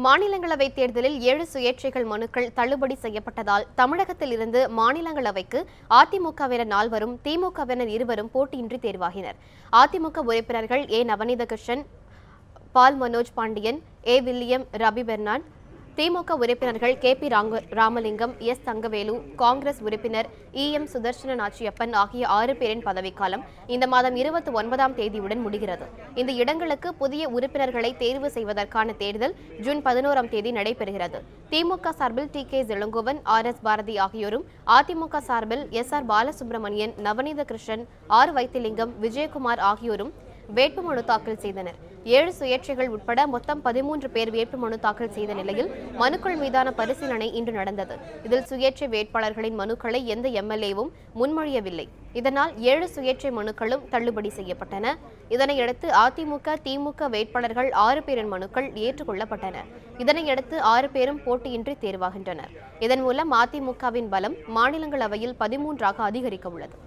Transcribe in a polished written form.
மாநிலங்களவை தேர்தலில் 7 சுயேட்சைகள் மனுக்கள் தள்ளுபடி செய்யப்பட்டதால் தமிழகத்தில் இருந்து மாநிலங்களவைக்கு அதிமுகவினர் 4 திமுகவினர் 2 போட்டியின்றி தேர்வாகினர். அதிமுக உறுப்பினர்கள் A. Navaneethakrishnan, Paul Manoj Pandian, A. William, Ravi Bernard, திமுக உறுப்பினர்கள் K. P. Ramalingam, S. Thangavelu, Congress உறுப்பினர் இ. எம். சுதர்சன நாச்சியப்பன் ஆகிய 6 பேரின் பதவிக்காலம் இந்த மாதம் 29ஆம் தேதியுடன் முடிகிறது. இந்த இடங்களுக்கு புதிய உறுப்பினர்களை தேர்வு செய்வதற்கான தேர்தல் ஜூன் 11ஆம் தேதி நடைபெறுகிறது. திமுக சார்பில் T. K. Elangovan, R. S. Bharathi ஆகியோரும், அதிமுக சார்பில் S. R. Balasubramanian, Navaneethakrishnan, R. Vaithilingam, Vijayakumar ஆகியோரும் வேட்புமனு தாக்கல் செய்தனர். 7 சுயேட்சைகள் உட்பட மொத்தம் 13 பேர் வேட்புமனு தாக்கல் செய்த நிலையில் மனுக்கள் மீதான பரிசீலனை இன்று நடந்தது. இதில் சுயேட்சை வேட்பாளர்களின் மனுக்களை எந்த எம்எல்ஏவும் முன்மொழியவில்லை. இதனால் 7 சுயேட்சை மனுக்களும் தள்ளுபடி செய்யப்பட்டன. இதனையடுத்து அதிமுக, திமுக வேட்பாளர்கள் 6 பேரின் மனுக்கள் ஏற்றுக்கொள்ளப்பட்டன. இதனையடுத்து 6 பேரும் போட்டியின்றி தேர்வாகின்றனர். இதன் மூலம் அதிமுகவின் பலம் மாநிலங்களவையில் 13ஆக அதிகரிக்க உள்ளது.